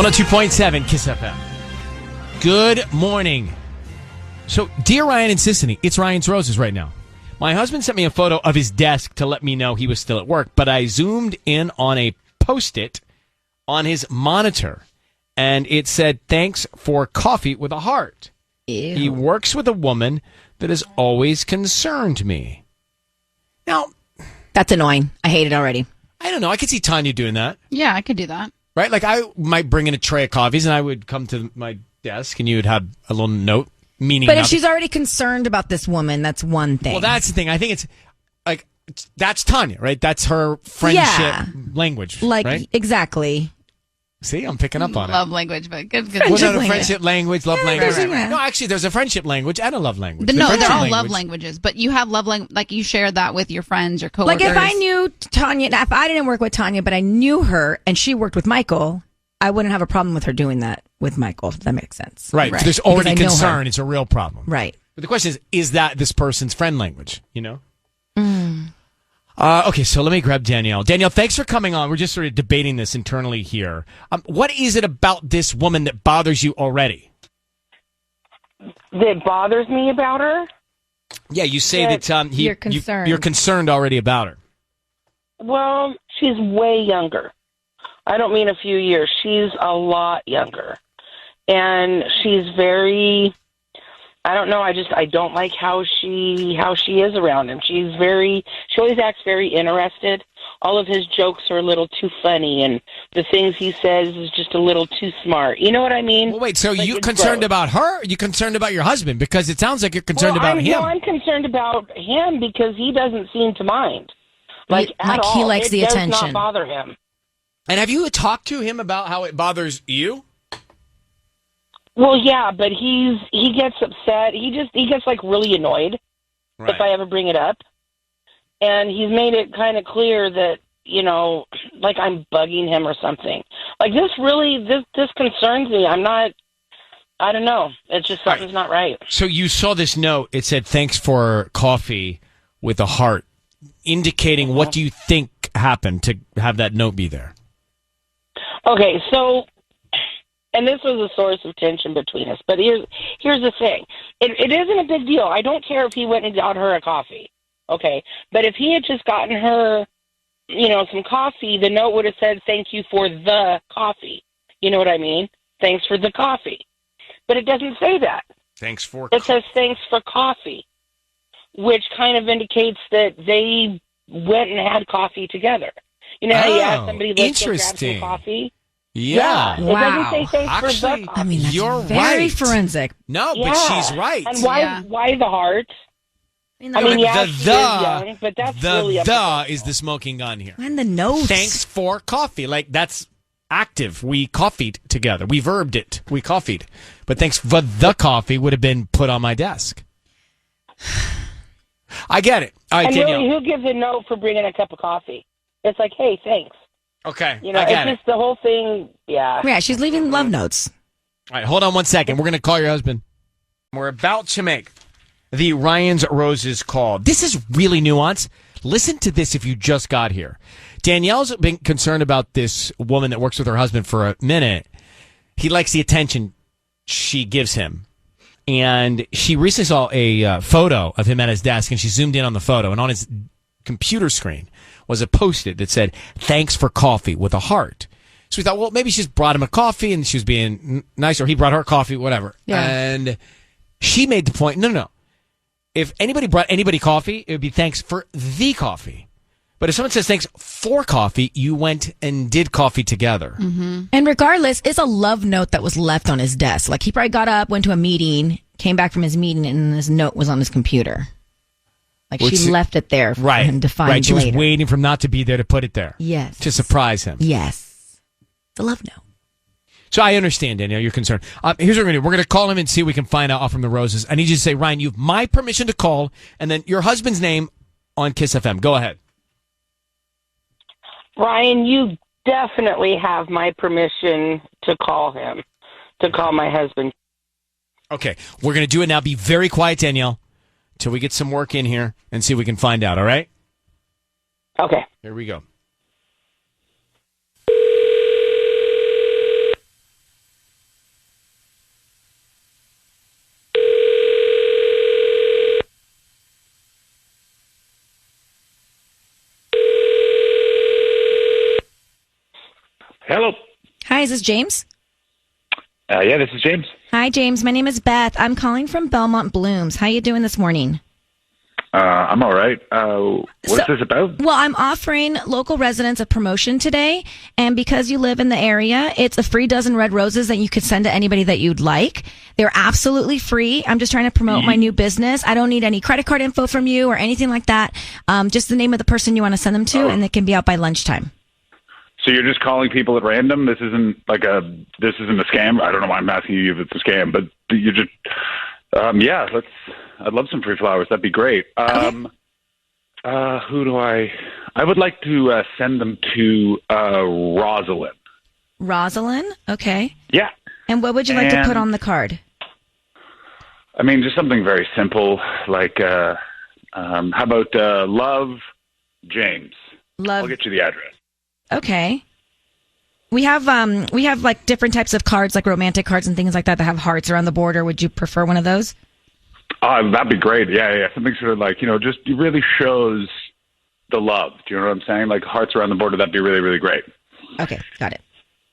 102.7 Kiss FM. Good morning. So, dear Ryan and Sissany, it's Ryan's Roses right now. My husband sent me a photo of his desk to let me know he was still at work, but I zoomed in on a Post-it on his monitor, and it said, "Thanks for coffee," with a heart. Ew. He works with a woman that has always concerned me. Now, That's annoying. I hate it already. I don't know. I could see Tanya doing that. Yeah, I could do that. Right? Like, I might bring in a tray of coffees, and I would come to my desk, and you would have a little note meaning But if nothing. she's already concerned about this woman, that's one thing. Well, that's the thing. I think it's, like, that's Tanya, right? That's her friendship language, like, right? Exactly. See, I'm picking up on it. Love language, but good. Well, no, language. friendship language, love language. right. No, actually, there's a friendship language and a love language. No, friendship they're all language- love languages, but you have love language, like you share that with your friends, your coworkers. Like if I knew Tanya, if I didn't work with Tanya, but I knew her and she worked with Michael, I wouldn't have a problem with her doing that with Michael, if that makes sense. Right. Right. There's Because already I know her. concern. It's a real problem. Right. But the question is that this person's friend language, you know? Okay, so let me grab Danielle. Danielle, thanks for coming on. We're just sort of debating this internally here. What is it about this woman that bothers you already? That bothers me about her? Yeah, you say that You're concerned. you're concerned already about her. Well, she's way younger. I don't mean a few years. She's a lot younger. And she's very, I don't know, I don't like how she is around him. She always acts very interested. All of his jokes are a little too funny, and the things he says is just a little too smart. You know what I mean? Well, wait, so Like, you it's concerned gross. about her? Or you concerned about your husband? Because it sounds like you're concerned about him. No, I'm concerned about him because he doesn't seem to mind. Like Like he all. likes It the does attention. not bother him. And have you talked to him about how it bothers you? Well, yeah, but he gets upset. He gets like really annoyed if I ever bring it up. And he's made it kind of clear that, you know, like I'm bugging him or something. Like this concerns me. I don't know. It's just something's not right. So you saw this note. It said, "Thanks for coffee," with a heart, indicating what do you think happened to have that note be there? Okay, so, and this was a source of tension between us, but here's the thing. It isn't a big deal. I don't care if he went and got her a coffee, okay? But if he had just gotten her, you know, some coffee, the note would have said, "Thank you for the coffee." You know what I mean? Thanks for the coffee. But it doesn't say that. Thanks for It says, "Thanks for coffee," which kind of indicates that they went and had coffee together. You know how you ask somebody, "Let's go grab some interesting. coffee"? Yeah. It Wow. doesn't say thanks for Actually, the coffee. I mean, that's You're very right. forensic. No, Yeah. but she's right. And why Yeah. why the heart? I mean, the yeah, she is young, but that's really the unprofessional. is the smoking gun here. And the notes. Thanks for coffee. Like, that's active. We coffeed together. We verbed it. We coffeed. But thanks for the coffee would have been put on my desk. I get it. All right, And Danielle. really, who gives a note for bringing a cup of coffee? It's like, hey, thanks. Okay, You know, I it's get it. just the whole thing. Yeah. Yeah, she's leaving love notes. All right, hold on one second. We're going to call your husband. We're about to make the Ryan's Roses call. This is really nuanced. Listen to this if you just got here. Danielle's been concerned about this woman that works with her husband for a minute. He likes the attention she gives him. And she recently saw a photo of him at his desk, and she zoomed in on the photo. And on his computer screen was a Post-it that said, "Thanks for coffee," with a heart. So we thought, well, maybe she's brought him a coffee and she was being nice, or he brought her coffee, whatever. Yeah. And she made the point, no. If anybody brought anybody coffee, it would be thanks for the coffee. But if someone says thanks for coffee, you went and did coffee together. Mm-hmm. And regardless, it's a love note that was left on his desk. Like he probably got up, went to a meeting, came back from his meeting, and this note was on his computer. Like she left it there for him to find Right, she later. was waiting for him not to be there to put it there. Yes. To surprise him. Yes. It's a love note. So I understand, Danielle, you're concerned. Here's what we're going to do. We're going to call him and see what we can find out from the Roses. I need you to say, Ryan, you have my permission to call, and then your husband's name on Kiss FM. Go ahead. Ryan, you definitely have my permission to call him, to call my husband. Okay, we're going to do it now. Be very quiet, Danielle, till we get some work in here and see what we can find out, all right? Okay. Here we go. Hello. Hi, is this James? Yeah, this is James. Hi, James. My name is Beth. I'm calling from Belmont Blooms. How you doing this morning? I'm all right. What's this about? Well, I'm offering local residents a promotion today, and because you live in the area, it's a free dozen red roses that you could send to anybody that you'd like. They're absolutely free. I'm just trying to promote my new business. I don't need any credit card info from you or anything like that. Just the name of the person you want to send them to, and they can be out by lunchtime. So you're just calling people at random? This isn't a scam? I don't know why I'm asking you if it's a scam, but you just, I'd love some free flowers. That'd be great. Who do I would like to send them to Rosalind. Rosalind? Okay. Yeah. And what would you like to put on the card? I mean, just something very simple, like, how about Love James? Love. I'll get you the address. Okay. We have like different types of cards, like romantic cards and things like that have hearts around the border. Would you prefer one of those? That'd be great. Yeah. Something sort of like, just really shows the love. Do you know what I'm saying? Like hearts around the border. That'd be really, really great. Okay, got it.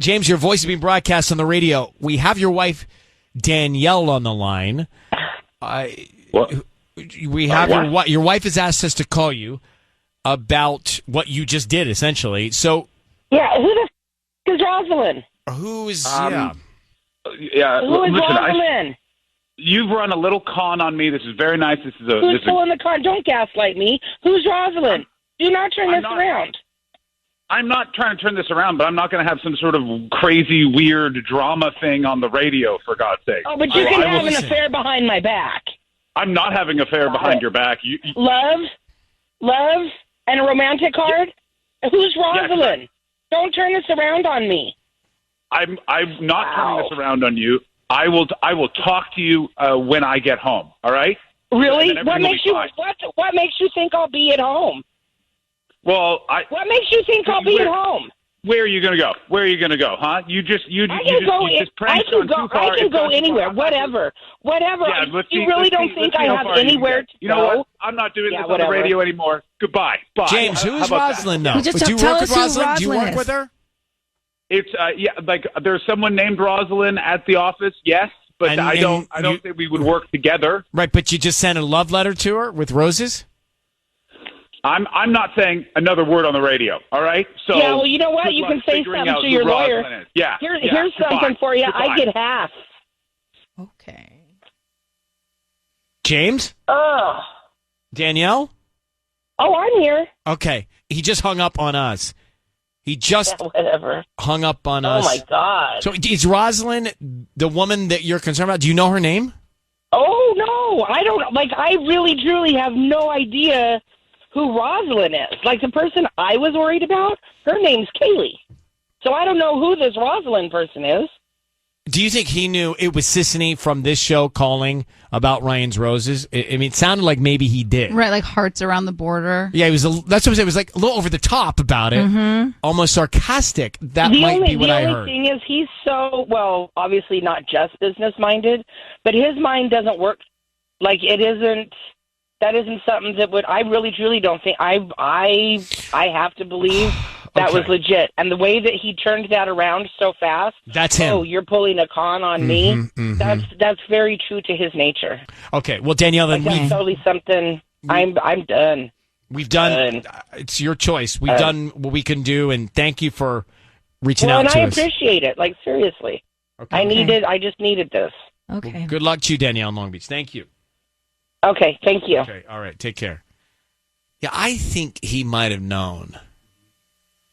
James, your voice is being broadcast on the radio. We have your wife, Danielle, on the line. What? We have your wife has asked us to call you about what you just did, essentially. So, yeah, who the is Rosalind? Who is Yeah. Who is Rosalind? You've run a little con on me. This is very nice. Who's pulling the con? Don't gaslight me. Who's Rosalind? Do not turn this around. I'm not trying to turn this around, but I'm not going to have some sort of crazy, weird drama thing on the radio, for God's sake. Oh, but you can have an affair behind my back. I'm not having an affair behind your back. Love, and a romantic card? Yeah. Who's Rosalind? Don't turn this around on me. I'm not turning this around on you. I will talk to you when I get home. All right? Really? What makes you think I'll be at home? Well, what makes you think I'll be at home? Where are you going to go? Where are you going to go? Huh? I can go anywhere. Whatever. Yeah, you really don't think I have anywhere to go? You know what? I'm not doing this on the radio anymore. Goodbye. Bye. James, who is Rosalind, though? Do you work with Rosalind? Do you work with her? It's like there's someone named Rosalind at the office. Yes, but I don't think we would work together. Right, but you just sent a love letter to her with roses? I'm not saying another word on the radio. All right. So yeah, well, you know what? You can say something to your lawyer. Yeah. Here's something for you. Goodbye. I get half. Okay. James? Danielle? Oh, I'm here. Okay. He just hung up on us. He just hung up on us. Oh, my God. So is Rosalind the woman that you're concerned about? Do you know her name? Oh, no. I don't. Like, I really, truly have no idea who Rosalind is. Like, the person I was worried about, her name's Kaylee. So I don't know who this Rosalind person is. Do you think he knew it was Sissany from this show calling about Ryan's Roses? I mean, it sounded like maybe he did. Right, like hearts around the border. Yeah, that's what I was saying. It was like a little over the top about it, almost sarcastic. That might be what I heard. The only thing is he's so, well, obviously not just business-minded, but his mind doesn't work. Like, it isn't, that isn't something that would, I really, truly don't think, I have to believe that was legit. And the way that he turned that around so fast. That's him. Oh, you're pulling a con on me. That's very true to his nature. Okay. Well, Danielle, then that's totally something. I'm done. We've done. It's your choice. We've done what we can do, and thank you for reaching out to us. And I appreciate it. Like, seriously. Okay. I just needed this. Okay. Well, good luck to you, Danielle, in Long Beach. Thank you. Okay. Thank you. Okay. All right. Take care. Yeah, I think he might have known.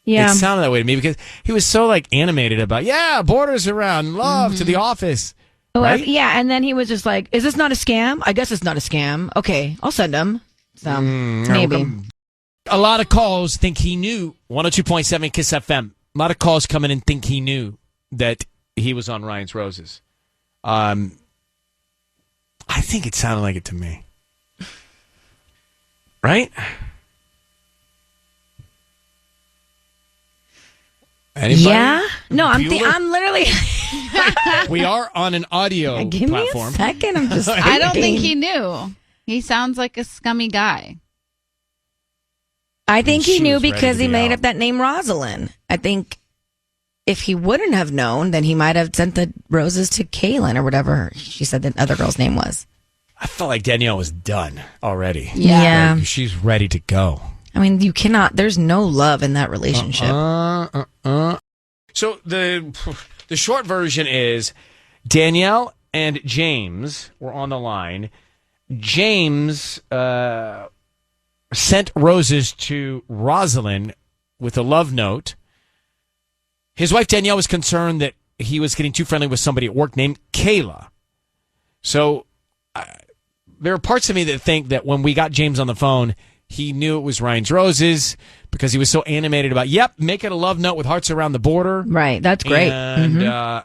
Yeah. It sounded that way to me because he was so like animated about, borders around, love to the office. Right? Yeah, and then he was just like, is this not a scam? I guess it's not a scam. Okay, I'll send him. So, maybe. A lot of calls think he knew. 102.7 KISS FM. A lot of calls come in and think he knew that he was on Ryan's Roses. I think it sounded like it to me. Right? Anybody? Yeah. No, I'm literally. We are on an audio Give platform. Me a second. I'm just. I don't think he knew. He sounds like a scummy guy. I think he knew because he made up that name Rosalind. I think if he wouldn't have known, then he might have sent the roses to Kaylin or whatever she said the other girl's name was. I felt like Danielle was done already. Yeah. Like, she's ready to go. I mean, you cannot, there's no love in that relationship. So the short version is Danielle and James were on the line. James sent roses to Rosalind with a love note. His wife Danielle was concerned that he was getting too friendly with somebody at work named Kayla. So there are parts of me that think that when we got James on the phone, he knew it was Ryan's Roses because he was so animated about, make it a love note with hearts around the border. Right, that's great. And,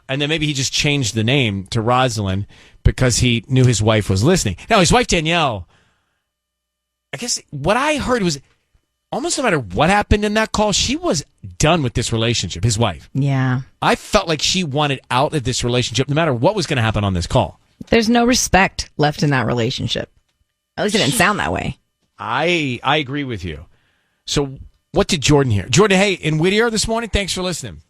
and then maybe he just changed the name to Rosalind because he knew his wife was listening. Now, his wife Danielle, I guess what I heard was almost no matter what happened in that call, she was done with this relationship, his wife. Yeah. I felt like she wanted out of this relationship no matter what was going to happen on this call. There's no respect left in that relationship. At least it didn't sound that way. I agree with you. So what did Jordan hear? Jordan, hey, in Whittier this morning, thanks for listening.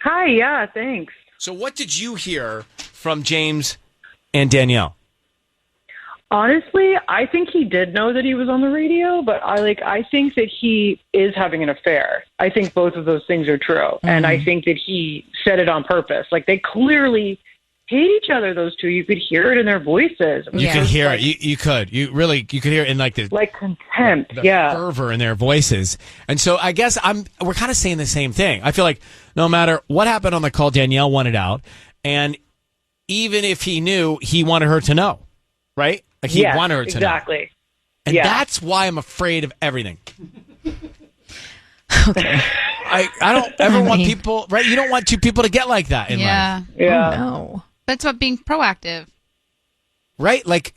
Hi, yeah, thanks. So what did you hear from James and Danielle? Honestly, I think he did know that he was on the radio, but I think that he is having an affair. I think both of those things are true. And I think that he said it on purpose. Like, they clearly hate each other, those two. You could hear it in their voices. You could hear it. You could hear it in like the contempt, the fervor in their voices. And so I guess we're kind of saying the same thing. I feel like no matter what happened on the call, Danielle wanted out, and even if he knew, he wanted her to know, right? Like he wanted her to know. Exactly. And that's why I'm afraid of everything. Okay. I don't ever want people, right? You don't want two people to get like that in life. Yeah. Oh, no. That's about being proactive. Right? Like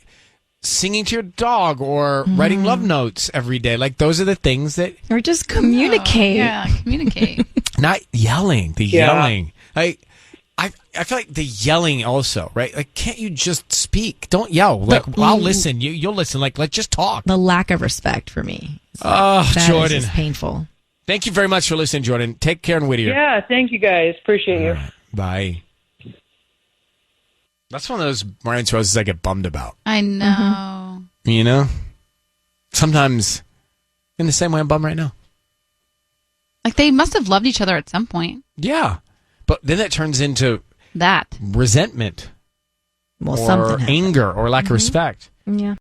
singing to your dog or writing love notes every day. Like those are the things that... Or just communicate. Yeah, communicate. Not yelling. Yelling. I feel like the yelling also, right? Like, can't you just speak? Don't yell. Like, I'll listen. You'll listen. Like, let's just talk. The lack of respect for me. That Jordan. Is just painful. Thank you very much for listening, Jordan. Take care in Whittier. Yeah, thank you guys. Appreciate you. Right, bye. That's one of those Ryan's Roses I get bummed about. I know. You know? Sometimes in the same way I'm bummed right now. Like, they must have loved each other at some point. Yeah. But then that turns into that resentment Well, or something happened. anger or lack of respect. Yeah.